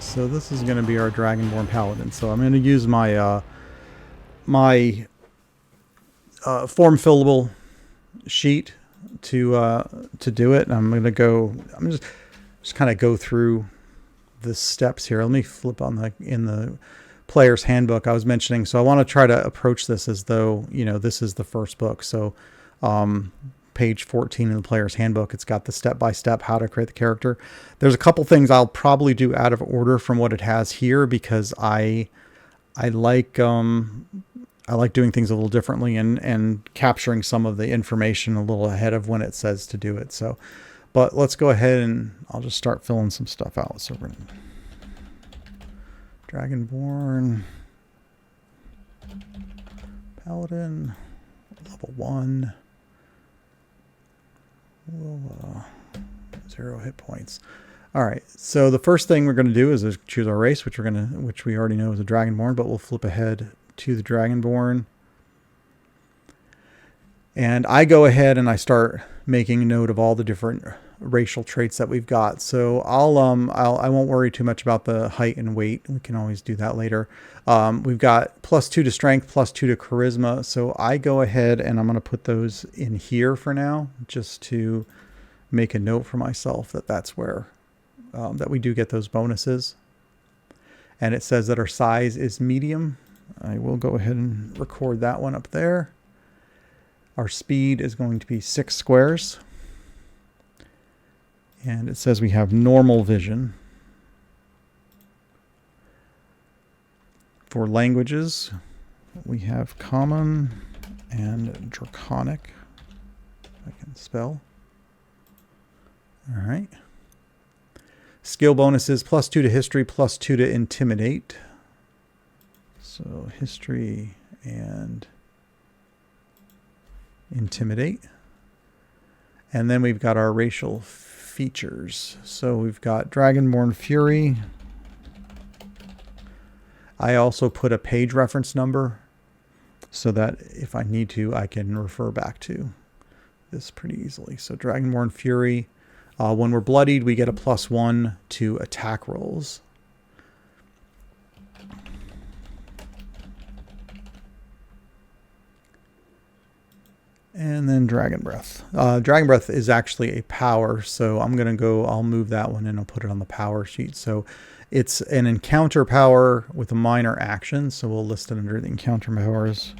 So this is going to be our Dragonborn Paladin. So I'm going to use my form fillable sheet to do it. And I'm going to go. I'm just kind of go through the steps here. Let me flip on in the player's handbook I was mentioning. So I want to try to approach this as though, you know, this is the first book. So page 14 in the player's handbook, it's got the step-by-step how to create the character. There's a couple things I'll probably do out of order from what it has here, because I like doing things a little differently and capturing some of the information a little ahead of when it says to do it. So, but let's go ahead and I'll just start filling some stuff out. So we're going Dragonborn Paladin, level 1. 0 hit points. All right. So the first thing we're going to do is choose our race, which we already know is a Dragonborn, but we'll flip ahead to the Dragonborn. And I go ahead and I start making a note of all the different racial traits that we've got. So I won't worry too much about the height and weight. We can always do that later. We've got +2 to strength, +2 to charisma. So I go ahead and I'm going to put those in here for now, just to make a note for myself that that's where, that we do get those bonuses. And it says that our size is medium. I will go ahead and record that one up there. Our speed is going to be 6 squares. And it says we have normal vision. For languages, we have common and draconic. I can spell. All right. Skill bonuses, +2 to history, +2 to intimidate. So history and intimidate. And then we've got our racial features. So we've got Dragonborn Fury. I also put a page reference number so that if I need to, I can refer back to this pretty easily. So Dragonborn Fury. When we're bloodied, we get a +1 to attack rolls. And then Dragon Breath. Dragon Breath is actually a power, so I'll move that one and I'll put it on the power sheet. So it's an encounter power with a minor action, so we'll list it under the encounter powers.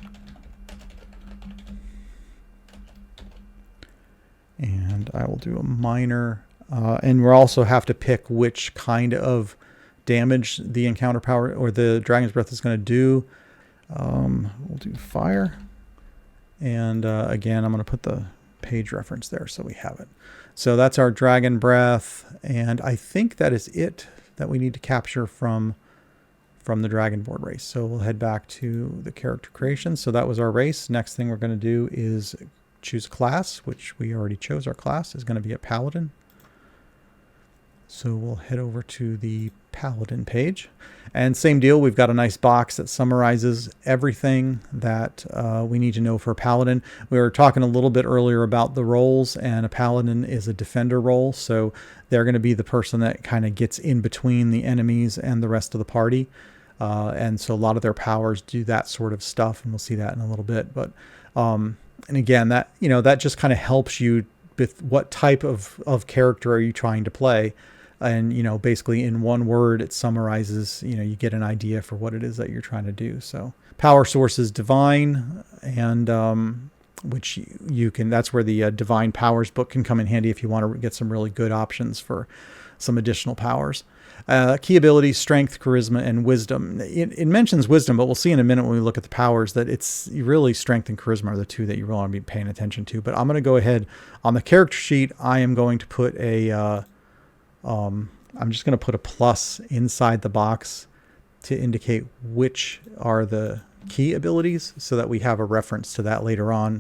And I will do a minor, and we'll also have to pick which kind of damage the encounter power or the Dragon's Breath is going to do. We'll do fire. And again, I'm going to put the page reference there so we have it. So that's our Dragon Breath. And I think that is it that we need to capture from the Dragonborn race. So we'll head back to the character creation. So that was our race. Next thing we're going to do is choose a class, which we already chose. Our class is going to be a Paladin. So we'll head over to the Paladin page. And same deal, we've got a nice box that summarizes everything that we need to know for a Paladin. We were talking a little bit earlier about the roles, and a Paladin is a defender role. So they're going to be the person that kind of gets in between the enemies and the rest of the party. And so a lot of their powers do that sort of stuff, and we'll see that in a little bit. But and again, that just kind of helps you with what type of character are you trying to play. And, basically in one word, it summarizes, you get an idea for what it is that you're trying to do. So power source is divine, and which you can, that's where the divine powers book can come in handy if you want to get some really good options for some additional powers. Key abilities, strength, charisma, and wisdom. It mentions wisdom, but we'll see in a minute when we look at the powers that it's really strength and charisma are the two that you really want to be paying attention to. But I'm going to go ahead on the character sheet. I am going to put I'm just going to put a plus inside the box to indicate which are the key abilities so that we have a reference to that later on.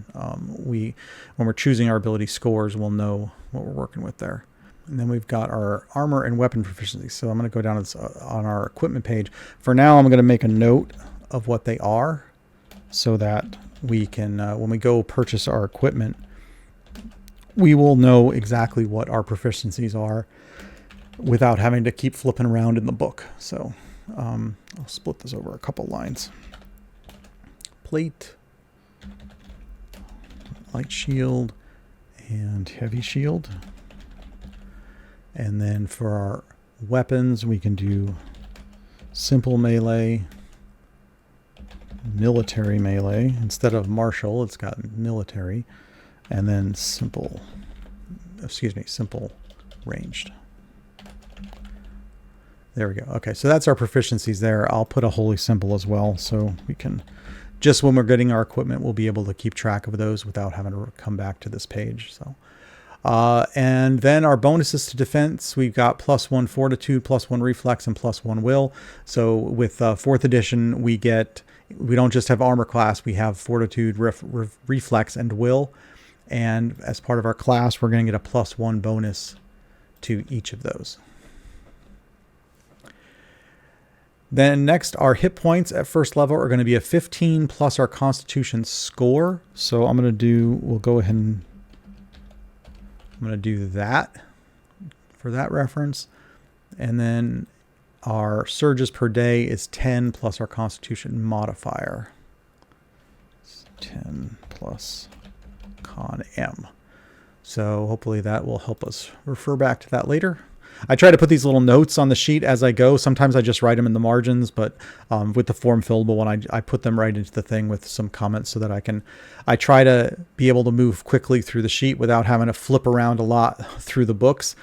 When we're choosing our ability scores, we'll know what we're working with there. And then we've got our armor and weapon proficiency. So I'm going to go down on our equipment page. For now, I'm going to make a note of what they are so that we can, when we go purchase our equipment, we will know exactly what our proficiencies are. without having to keep flipping around in the book. So I'll split this over a couple lines. Plate, light shield, and heavy shield. And then for our weapons, we can do simple melee, military melee. Instead of martial, it's got military, and then simple ranged. There we go. Okay, so that's our proficiencies there. I'll put a holy symbol as well, so we can, just when we're getting our equipment, we'll be able to keep track of those without having to come back to this page. So, and then our bonuses to defense, we've got +1 fortitude, +1 reflex, and +1 will. So with 4th edition, we don't just have armor class, we have fortitude, reflex, and will. And as part of our class, we're going to get a +1 bonus to each of those. Then next, our hit points at first level are going to be a 15 plus our constitution score. So I'm going to do that for that reference. And then our surges per day is 10 plus our constitution modifier. It's 10 plus con M. So hopefully that will help us refer back to that later. I try to put these little notes on the sheet as I go. Sometimes I just write them in the margins, but with the form fillable one, I put them right into the thing with some comments so that I try to be able to move quickly through the sheet without having to flip around a lot through the books.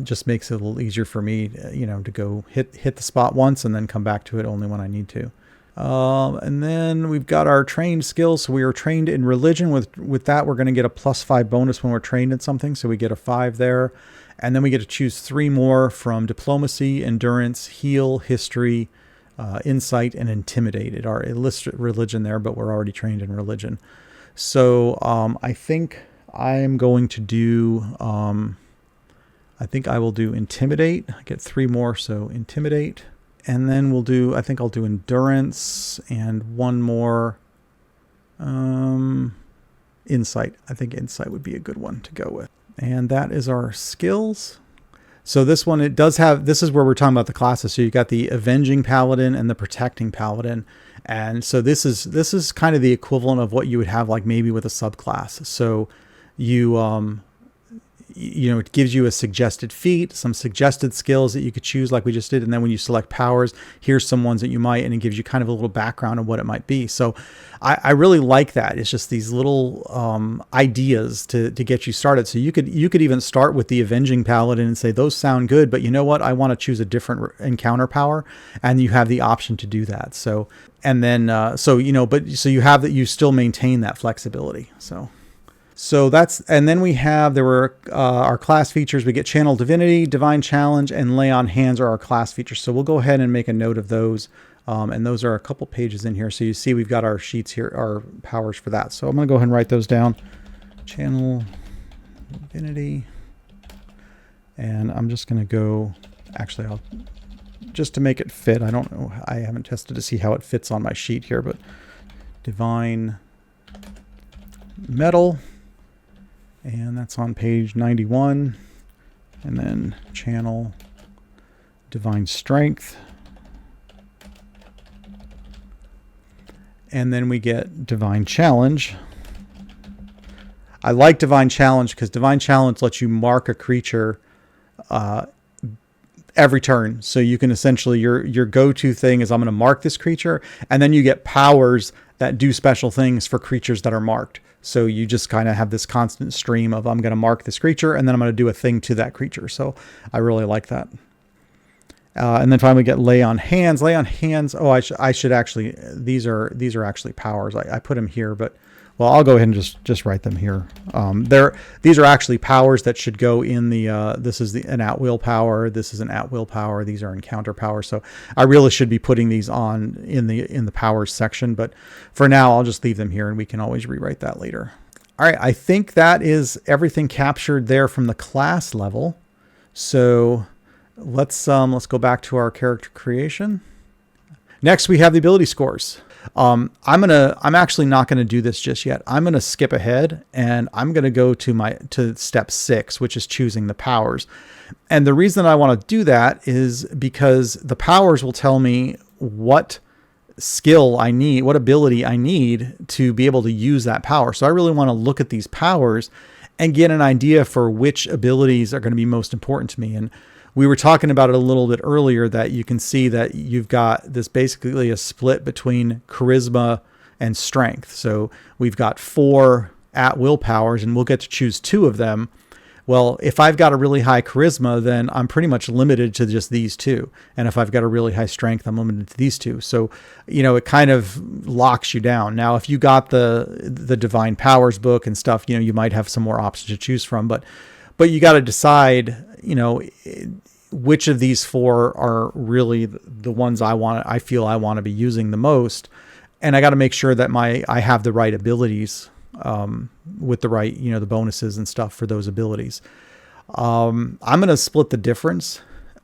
Just makes it a little easier for me, to go hit the spot once and then come back to it only when I need to. And then we've got our trained skills. So we are trained in religion. With that, we're going to get a +5 bonus when we're trained in something. So we get a 5 there. And then we get to choose 3 more from diplomacy, endurance, heal, history, insight, and intimidate. Our illicit religion there, but we're already trained in religion. So I think I am going to do, I think I will do intimidate. I get 3 more, so intimidate. And then I'll do endurance and 1 more insight. I think insight would be a good one to go with. And that is our skills. So this one, this is where we're talking about the classes. So you got the Avenging Paladin and the Protecting Paladin. And so this is kind of the equivalent of what you would have like maybe with a subclass. So it gives you a suggested feat, some suggested skills that you could choose like we just did. And then when you select powers, here's some ones that you might, and it gives you kind of a little background of what it might be. So I really like that. It's just these little ideas to get you started. So you could even start with the Avenging Paladin and say, those sound good, but you know what? I want to choose a different encounter power. And you have the option to do that. So, and then, so you have that, you still maintain that flexibility. So that's, and then there were our class features. We get Channel Divinity, Divine Challenge, and Lay on Hands are our class features. So we'll go ahead and make a note of those. And those are a couple pages in here. So you see we've got our sheets here, our powers for that. So I'm going to go ahead and write those down. Channel Divinity. And I'm just going to go, actually, just to make it fit. I don't know. I haven't tested to see how it fits on my sheet here, but Divine Metal. And that's on page 91. And then Channel Divine Strength. And then we get Divine Challenge. I like Divine Challenge because Divine Challenge lets you mark a creature every turn. So you can essentially, your go-to thing is I'm going to mark this creature, and then you get powers that do special things for creatures that are marked. So you just kind of have this constant stream of I'm going to mark this creature, and then I'm going to do a thing to that creature. So I really like that. And then finally we get Lay on Hands. Lay on Hands. Oh, I should actually, these are actually powers. I put them here, but well, I'll go ahead and just write them here. These are actually powers that should go in the, this is an at-will power. This is an at-will power. These are encounter powers. So I really should be putting these on in the powers section, but for now I'll just leave them here and we can always rewrite that later. All right. I think that is everything captured there from the class level. So let's go back to our character creation. Next, we have the ability scores. I'm actually not going to do this just yet. I'm going to skip ahead and I'm going to go to step 6, which is choosing the powers. And the reason I want to do that is because the powers will tell me what skill I need, what ability I need to be able to use that power. So I really want to look at these powers and get an idea for which abilities are going to be most important to me. And we were talking about it a little bit earlier, that you can see that you've got this basically a split between charisma and strength. So we've got 4 at-will powers, and we'll get to choose 2 of them. Well, if I've got a really high charisma, then I'm pretty much limited to just these 2. And if I've got a really high strength, I'm limited to these 2. So, it kind of locks you down. Now, if you got the Divine Powers book and stuff, you might have some more options to choose from. But you got to decide, which of these 4 are really the ones I feel I want to be using the most. And I got to make sure that I have the right abilities, with the right, the bonuses and stuff for those abilities. I'm going to split the difference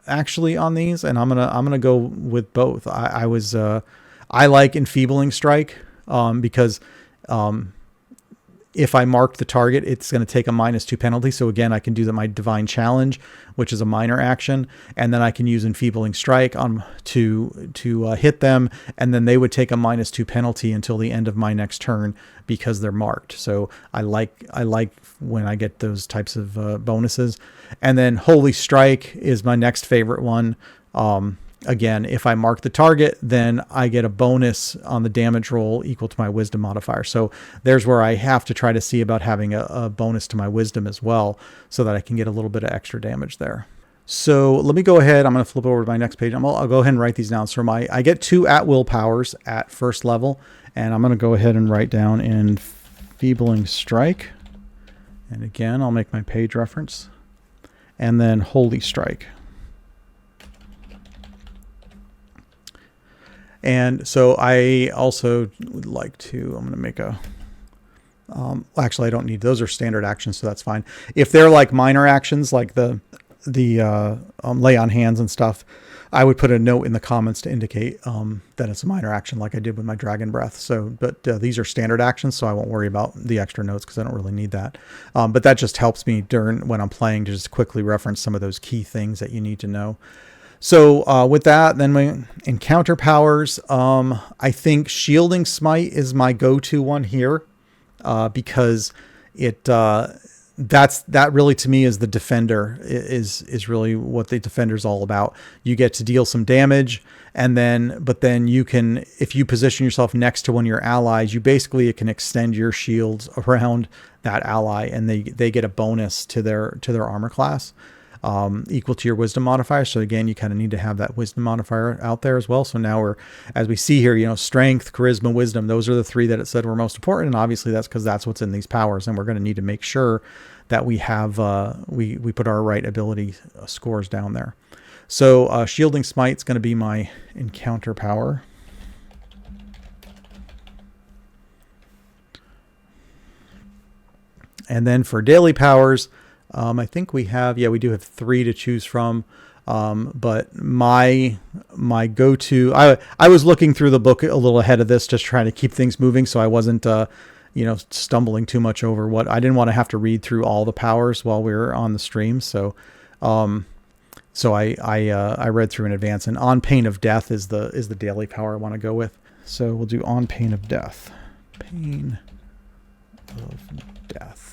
actually on these, and I'm going to go with both. I like Enfeebling Strike, because, if I mark the target, it's going to take a -2 penalty. So again, I can do my Divine Challenge, which is a minor action, and then I can use Enfeebling Strike to hit them, and then they would take a -2 penalty until the end of my next turn because they're marked. So I like when I get those types of bonuses. And then Holy Strike is my next favorite one. Again, if I mark the target, then I get a bonus on the damage roll equal to my wisdom modifier. So there's where I have to try to see about having a bonus to my wisdom as well, so that I can get a little bit of extra damage there. So let me go ahead. I'm going to flip over to my next page. I'll go ahead and write these down. So I get 2 at-will powers at first level, and I'm going to go ahead and write down Enfeebling Strike. And again, I'll make my page reference. And then Holy Strike. And so I also would like to, I'm going to make a, actually I don't need, those are standard actions, so that's fine. If they're like minor actions, like the lay on hands and stuff, I would put a note in the comments to indicate that it's a minor action, like I did with my Dragon Breath. So, but these are standard actions, so I won't worry about the extra notes because I don't really need that. But that just helps me when I'm playing to just quickly reference some of those key things that you need to know. So with that, then we encounter powers. I think Shielding Smite is my go-to one here, because that really to me is the defender, is really what the defender's all about. You get to deal some damage, but then you can, if you position yourself next to one of your allies, it can extend your shields around that ally, and they get a bonus to their armor class. Equal to your wisdom modifier. So again, you kind of need to have that wisdom modifier out there as well. So now as we see here, strength, charisma, wisdom, those are the 3 that it said were most important. And obviously that's because that's what's in these powers. And we're going to need to make sure that we have, we put our right ability scores down there. So Shielding Smite is going to be my encounter power. And then for daily powers, I think we do have 3 to choose from. But my go-to, I was looking through the book a little ahead of this, just trying to keep things moving. So I wasn't, stumbling too much over I didn't want to have to read through all the powers while we were on the stream. So, I read through in advance, and On Pain of Death is the daily power I want to go with. So we'll do On Pain of Death. Pain of Death.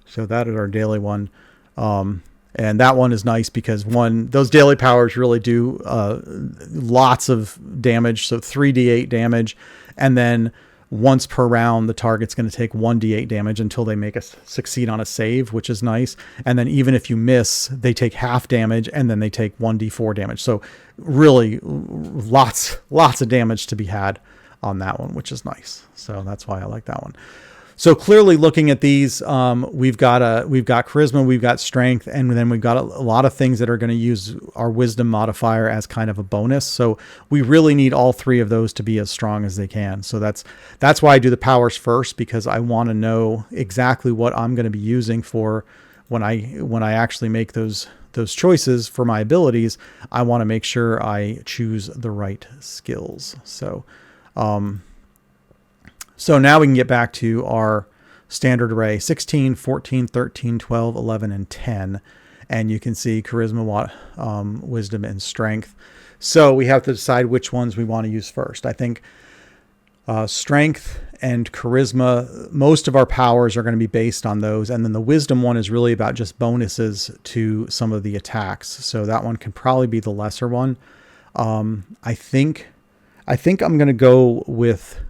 So that is our daily one. And that one is nice because those daily powers really do lots of damage. So 3d8 damage. And then once per round, the target's going to take 1d8 damage until they make us succeed on a save, which is nice. And then even if you miss, they take half damage, and then they take 1d4 damage. So really lots of damage to be had on that one, which is nice. So that's why I like that one. So clearly looking at these, we've got charisma, we've got strength, and then we've got a lot of things that are going to use our wisdom modifier as kind of a bonus. So we really need all 3 of those to be as strong as they can. So that's why I do the powers first, because I want to know exactly what I'm going to be using for when I actually make those choices for my abilities. I want to make sure I choose the right skills. So So now we can get back to our standard array: 16, 14, 13, 12, 11, and 10. And you can see charisma, wisdom, and strength. So we have to decide which ones we want to use first. I think strength and charisma, most of our powers are going to be based on those. And then the wisdom one is really about just bonuses to some of the attacks. So that one can probably be the lesser one. I think I'm going to go with,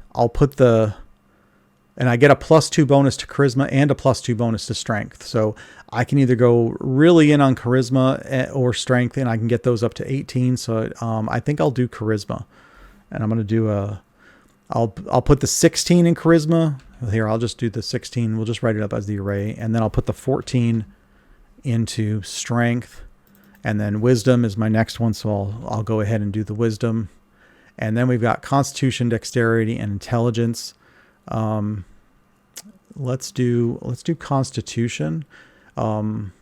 and I get a +2 bonus to charisma and a +2 bonus to strength. So I can either go really in on charisma or strength, and I can get those up to 18. So I think I'll do charisma, and I'm going to do I'll put the 16 in charisma. Here, I'll just do the 16. We'll just write it up as the array, and then I'll put the 14 into strength, and then wisdom is my next one. So I'll go ahead and do the wisdom, and then we've got constitution, dexterity, and intelligence. Let's do constitution. We'll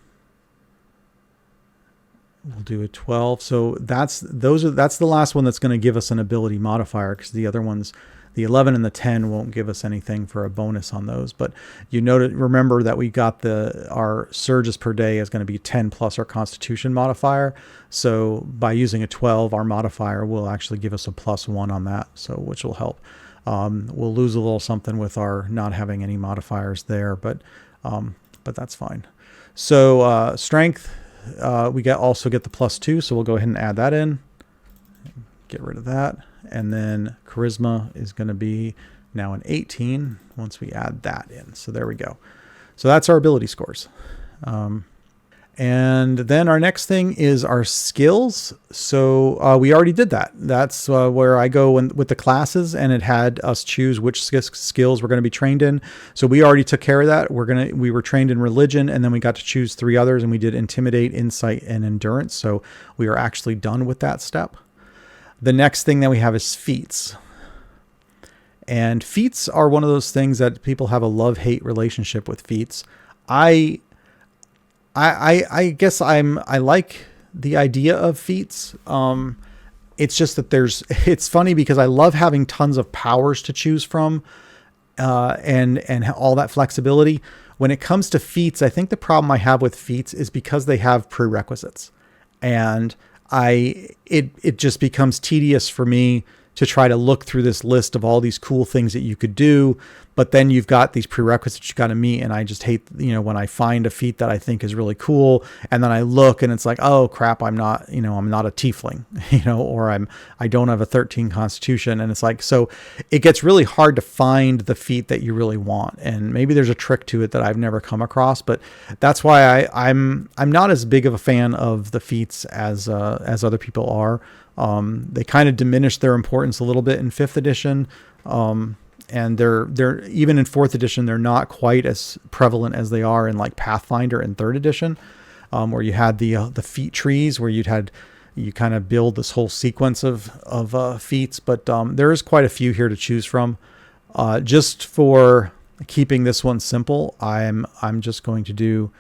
do a 12. So that's the last one that's going to give us an ability modifier, because the other ones, the 11 and the 10, won't give us anything for a bonus on those. But remember that we got our surges per day is going to be 10 plus our constitution modifier. So by using a 12, our modifier will actually give us a +1 on that. So which will help. We'll lose a little something with our not having any modifiers there, but that's fine. So strength, we also get the +2, so we'll go ahead and add that in. Get rid of that, and then charisma is going to be now an 18 once we add that in. So there we go. So that's our ability scores. And then our next thing is our skills. So we already did that. That's where I go with the classes, and it had us choose which skills we're going to be trained in. So we already took care of that. We were trained in religion, and then we got to choose 3 others, and we did intimidate, insight, and endurance. So we are actually done with that step. The next thing that we have is feats. And feats are one of those things that people have a love-hate relationship with feats. I guess I like the idea of feats. It's just that it's funny because I love having tons of powers to choose from, and all that flexibility. When it comes to feats, I think the problem I have with feats is because they have prerequisites, and it just becomes tedious for me to try to look through this list of all these cool things that you could do, but then you've got these prerequisites you got to meet. And I just hate, when I find a feat that I think is really cool, and then I look and it's like, oh crap, I'm not a tiefling, or I don't have a 13 constitution. And it's like, so it gets really hard to find the feat that you really want. And maybe there's a trick to it that I've never come across, but that's why I'm not as big of a fan of the feats as other people are. They kind of diminish their importance a little bit in 5th edition. And they're even in 4th edition, they're not quite as prevalent as they are in like Pathfinder and 3rd edition, where you had the feat trees, where you kind of build this whole sequence of feats. But there is quite a few here to choose from. Just for keeping this one simple, I'm just going to do,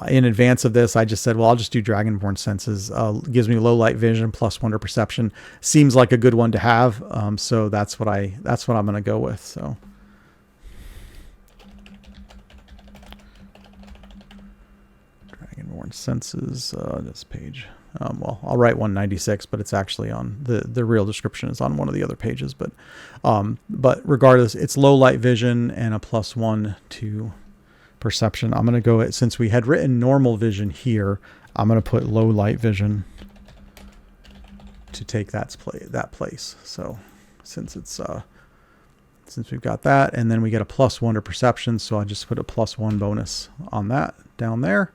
in advance of this, I just said, well, I'll just do Dragonborn senses. Gives me low light vision +1 to perception. Seems like a good one to have. So that's what I'm going to go with. So Dragonborn senses, this page. Well, I'll write 196, but it's actually on the real description is on one of the other pages. But regardless, it's low light vision and a +1 to perception. I'm going to go, since we had written normal vision here, I'm going to put low light vision to take that place. So since we've got that, and then we get a +1 to perception, so I just put a +1 bonus on that down there,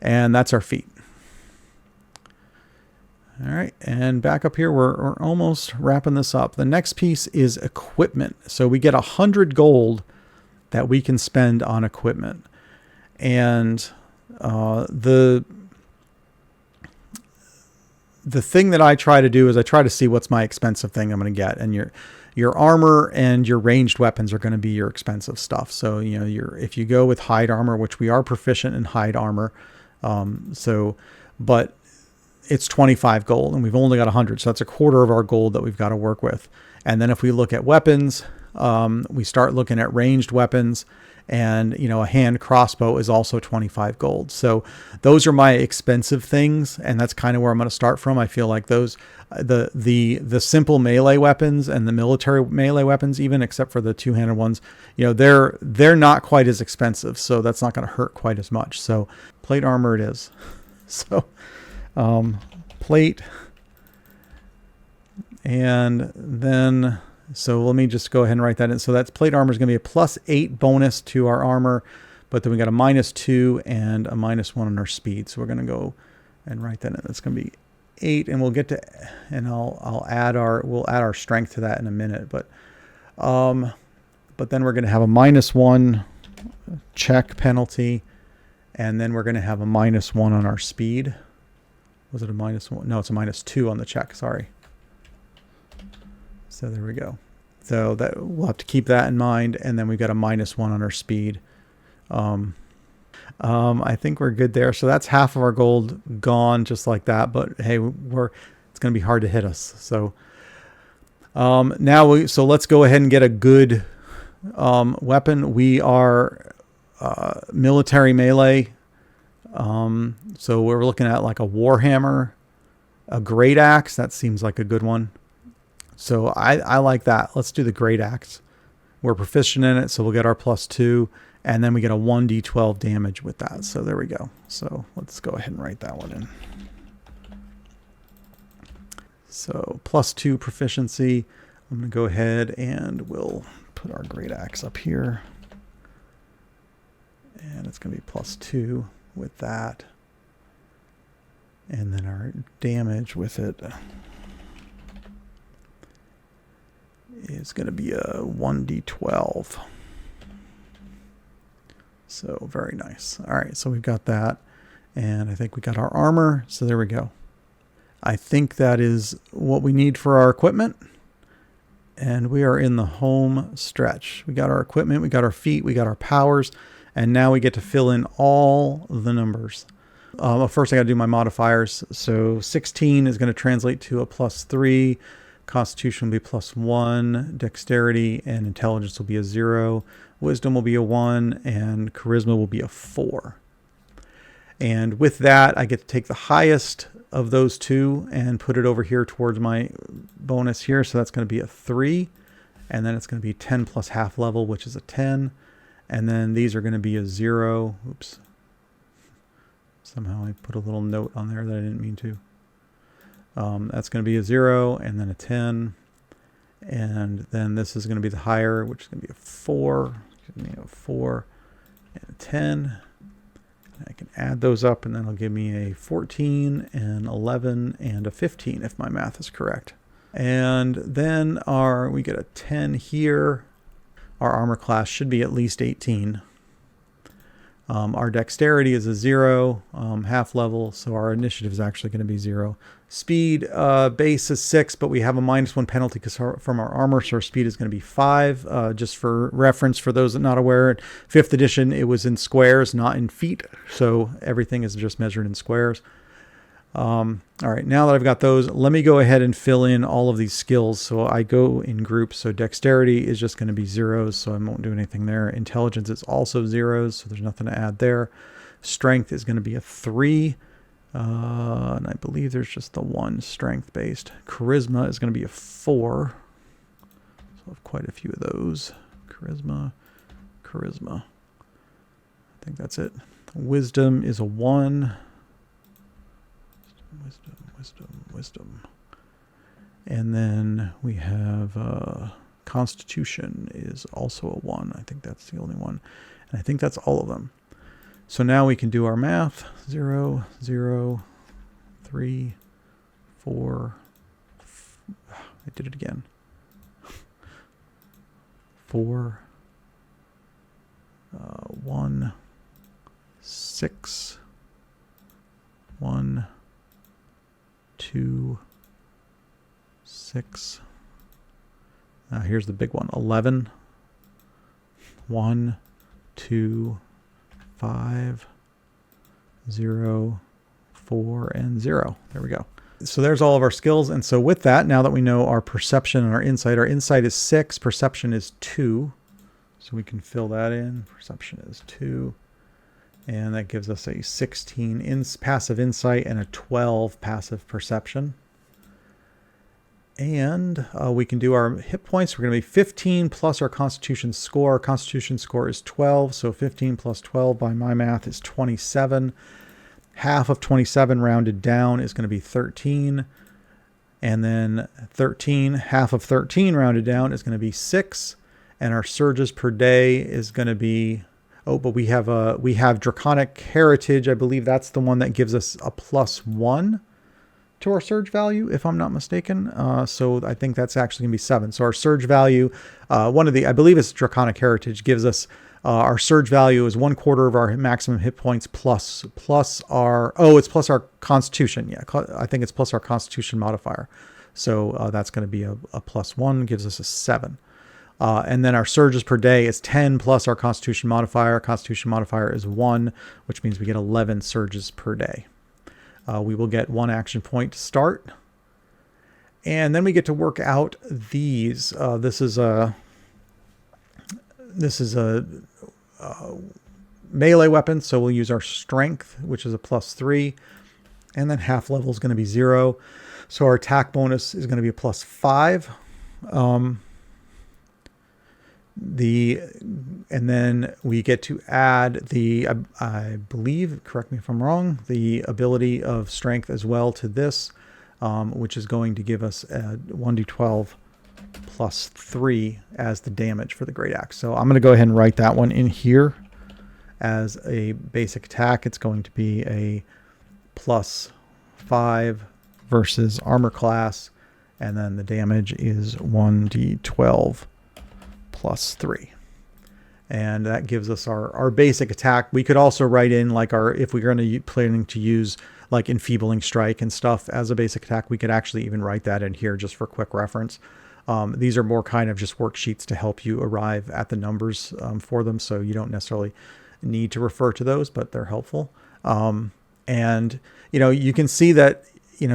and that's our feat. All right, and back up here, we're almost wrapping this up. The next piece is equipment. So we get 100 gold that we can spend on equipment. And the thing that I try to do is I try to see what's my expensive thing I'm going to get. And your armor and your ranged weapons are going to be your expensive stuff. So, if you go with hide armor, which we are proficient in hide armor, but it's 25 gold, and we've only got 100. So that's a quarter of our gold that we've got to work with. And then if we look at weapons, we start looking at ranged weapons, and a hand crossbow is also 25 gold. So those are my expensive things, and that's kind of where I'm going to start from. I feel like those, the simple melee weapons and the military melee weapons, even except for the two-handed ones, they're not quite as expensive, so that's not going to hurt quite as much. So plate armor it is. So plate, and then so let me just go ahead and write that in. So that's plate armor is going to be a +8 bonus to our armor, but then we got a -2 and a -1 on our speed. So we're going to go and write that in. That's going to be 8, and we'll get to, and we'll add our strength to that in a minute. But then we're going to have a -1 check penalty, and then we're going to have a -1 on our speed. Was it a -1? No, it's a -2 on the check. Sorry. So there we go. So that we'll have to keep that in mind, and then we've got a -1 on our speed. I think we're good there. So that's half of our gold gone, just like that. But hey, it's going to be hard to hit us. So so let's go ahead and get a good weapon. We are military melee. So we're looking at like a warhammer, a great axe. That seems like a good one. So I like that. Let's do the great axe. We're proficient in it, so we'll get our +2, and then we get a 1d12 damage with that. So there we go. So let's go ahead and write that one in. So +2 proficiency. I'm going to go ahead and we'll put our great axe up here. And it's going to be +2 with that. And then our damage with it is going to be a 1d12. So very nice. All right, so we've got that, and I think we got our armor. So there we go. I think that is what we need for our equipment, and we are in the home stretch. We got our equipment, we got our feet, we got our powers, and now we get to fill in all the numbers. First I got to do my modifiers. So 16 is going to translate to a +3. Constitution will be +1, dexterity and intelligence will be a 0, wisdom will be a 1, and charisma will be a 4. And with that, I get to take the highest of those two and put it over here towards my bonus here. So that's going to be a 3, and then it's going to be 10 plus half level, which is a 10. And then these are going to be a 0. Oops. Somehow I put a little note on there that I didn't mean to. That's going to be a 0 and then a 10. And then this is going to be the higher, which is going to be a 4. Give me a 4 and a 10. And I can add those up, and then it'll give me a 14, an 11, and a 15 if my math is correct. And then we get a 10 here. Our armor class should be at least 18. Our dexterity is a 0, half level, so our initiative is actually going to be 0. Speed base is 6, but we have a -1 penalty because from our armor, so our speed is going to be 5. Just for reference, for those that are not aware, in 5th edition it was in squares, not in feet, so everything is just measured in squares. All right, now that I've got those, let me go ahead and fill in all of these skills. So I go in groups. So dexterity is just going to be 0s, so I won't do anything there. Intelligence is also 0s, so there's nothing to add there. Strength is going to be a 3, and I believe there's just the 1 strength based. Charisma is going to be a 4, so I have quite a few of those. Charisma. I think that's it. Wisdom is a 1. Wisdom. And then we have Constitution is also a 1. I think that's the only one. And I think that's all of them. So now we can do our math. 0, 0, 3, 4. I did it again. 4, 1, 6, 1, 2, 6. Now here's the big one. 11. 1, 2, 5, 0, 4, and 0. There we go. So there's all of our skills. And so with that, now that we know our perception and our insight is 6, perception is 2. So we can fill that in. Perception is 2. And that gives us a 16 passive insight and a 12 passive perception. And we can do our hit points. We're going to be 15 plus our constitution score. Our constitution score is 12. So 15 plus 12 by my math is 27. Half of 27 rounded down is going to be 13. And then 13, half of 13 rounded down is going to be 6. And our surges per day is going to be, oh, but we have Draconic Heritage. I believe that's the one that gives us a +1 to our surge value, if I'm not mistaken. So I think that's actually going to be 7. So our surge value, I believe it's Draconic Heritage, gives us our surge value is 1/4 of our maximum hit points plus our, it's plus our constitution. Yeah, I think it's plus our constitution modifier. So that's going to be a +1, gives us a 7. And then our surges per day is 10 plus our constitution modifier. Our constitution modifier is 1, which means we get 11 surges per day. We will get 1 action point to start. And then we get to work out these. This is a melee weapon, so we'll use our strength, which is a +3. And then half level is going to be 0. So our attack bonus is going to be a +5. And then we get to add I believe, correct me if I'm wrong, the ability of strength as well to this, which is going to give us a 1d12 +3 as the damage for the Great Axe. So I'm going to go ahead and write that one in here as a basic attack. It's going to be a +5 versus armor class, and then the damage is 1d12 +3. And that gives us our basic attack. We could also write in like if we're going to planning to use like enfeebling strike and stuff as a basic attack, we could actually even write that in here just for quick reference. These are more kind of just worksheets to help you arrive at the numbers for them. So you don't necessarily need to refer to those, but they're helpful. And, you can see that,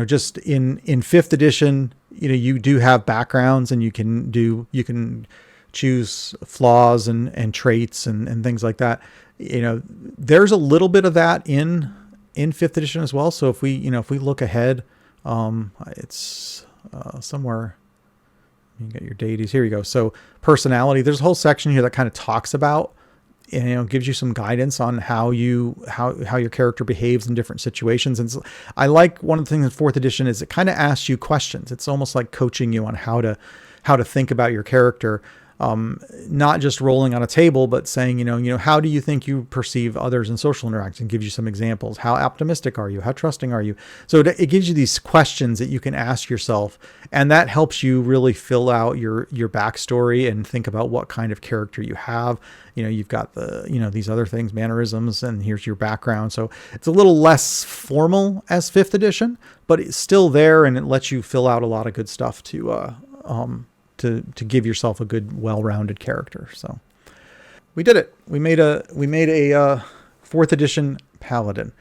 just in 5th edition, you do have backgrounds, and you can choose flaws and traits and things like that. There's a little bit of that in 5th edition as well. So if we look ahead, it's somewhere. You get your deities. Here you go. So personality, there's a whole section here that kind of talks about, gives you some guidance on how your character behaves in different situations. And so I like one of the things in 4th edition is it kind of asks you questions. It's almost like coaching you on how to think about your character. Not just rolling on a table, but saying, how do you think you perceive others in social interaction? Gives you some examples. How optimistic are you? How trusting are you? So it gives you these questions that you can ask yourself, and that helps you really fill out your backstory and think about what kind of character you have. You've got these other things, mannerisms, and here's your background. So it's a little less formal as 5th edition, but it's still there, and it lets you fill out a lot of good stuff to give yourself a good, well-rounded character. So we did it. We made a 4th edition Paladin.